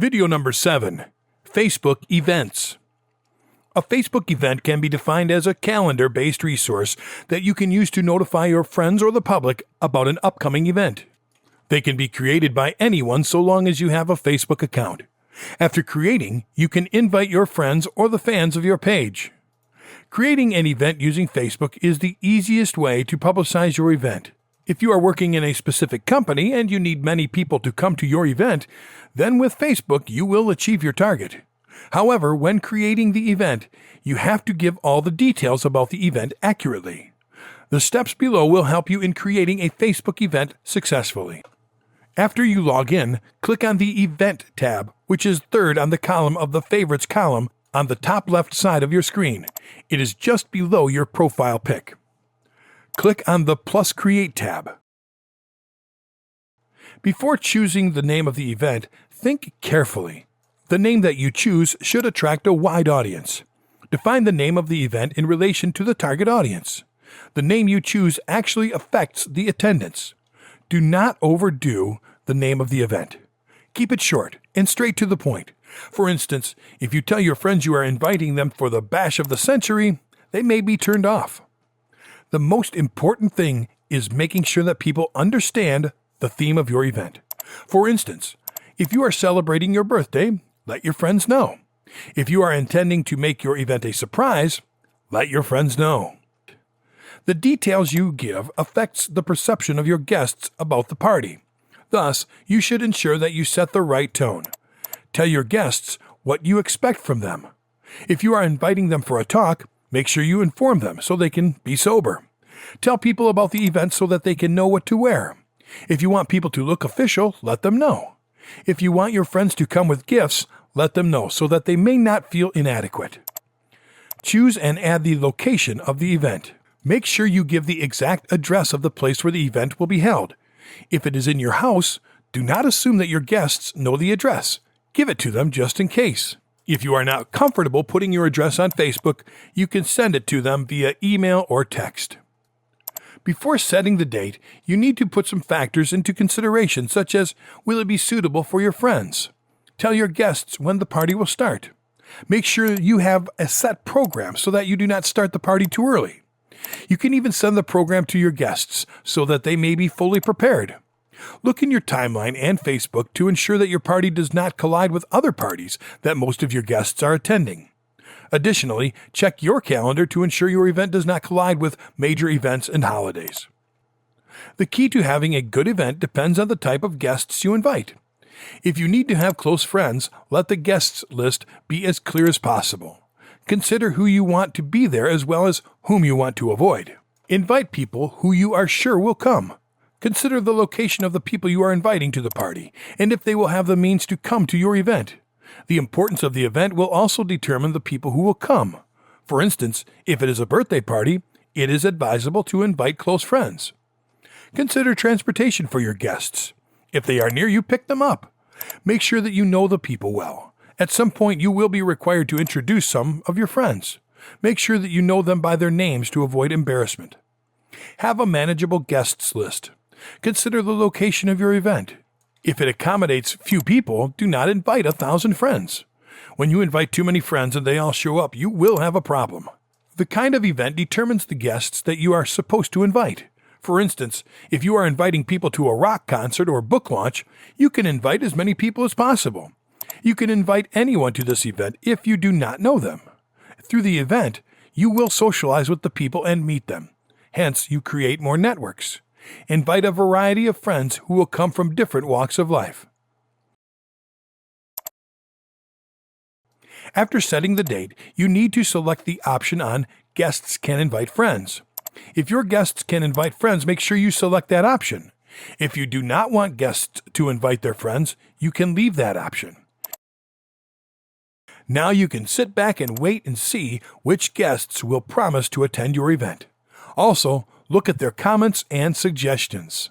Video number 7. Facebook Events. A Facebook event can be defined as a calendar-based resource that you can use to notify your friends or the public about an upcoming event. They can be created by anyone so long as you have a Facebook account. After creating, you can invite your friends or the fans of your page. Creating an event using Facebook is the easiest way to publicize your event. If you are working in a specific company and you need many people to come to your event, then with Facebook you will achieve your target. However, when creating the event, you have to give all the details about the event accurately. The steps below will help you in creating a Facebook event successfully. After you log in, click on the Event tab, which is third on the column of the Favorites column on the top left side of your screen. It is just below your profile pic. Click on the Plus Create tab. Before choosing the name of the event, think carefully. The name that you choose should attract a wide audience. Define the name of the event in relation to the target audience. The name you choose actually affects the attendance. Do not overdo the name of the event. Keep it short and straight to the point. For instance, if you tell your friends you are inviting them for the bash of the century, they may be turned off. The most important thing is making sure that people understand the theme of your event. For instance, if you are celebrating your birthday, let your friends know. If you are intending to make your event a surprise, let your friends know. The details you give affects the perception of your guests about the party. Thus, you should ensure that you set the right tone. Tell your guests what you expect from them. If you are inviting them for a talk, make sure you inform them so they can be sober. Tell people about the event so that they can know what to wear. If you want people to look official, let them know. If you want your friends to come with gifts, let them know so that they may not feel inadequate. Choose and add the location of the event. Make sure you give the exact address of the place where the event will be held. If it is in your house, do not assume that your guests know the address. Give it to them just in case. If you are not comfortable putting your address on Facebook, you can send it to them via email or text. Before setting the date, you need to put some factors into consideration, such as, will it be suitable for your friends? Tell your guests when the party will start. Make sure you have a set program so that you do not start the party too early. You can even send the program to your guests so that they may be fully prepared. Look in your timeline and Facebook to ensure that your party does not collide with other parties that most of your guests are attending. Additionally, check your calendar to ensure your event does not collide with major events and holidays. The key to having a good event depends on the type of guests you invite. If you need to have close friends, let the guests list be as clear as possible. Consider who you want to be there as well as whom you want to avoid. Invite people who you are sure will come. Consider the location of the people you are inviting to the party, and if they will have the means to come to your event. The importance of the event will also determine the people who will come. For instance, if it is a birthday party, it is advisable to invite close friends. Consider transportation for your guests. If they are near you, pick them up. Make sure that you know the people well. At some point, you will be required to introduce some of your friends. Make sure that you know them by their names to avoid embarrassment. Have a manageable guests list. Consider the location of your event. If it accommodates few people, do not invite 1,000 friends. When you invite too many friends and they all show up, you will have a problem. The kind of event determines the guests that you are supposed to invite. For instance, if you are inviting people to a rock concert or book launch, you can invite as many people as possible. You can invite anyone to this event if you do not know them. Through the event, you will socialize with the people and meet them. Hence, you create more networks. Invite a variety of friends who will come from different walks of life. After setting the date, you need to select the option on Guests Can Invite Friends. If your guests can invite friends, make sure you select that option. If you do not want guests to invite their friends, you can leave that option. Now you can sit back and wait and see which guests will promise to attend your event. Also, look at their comments and suggestions.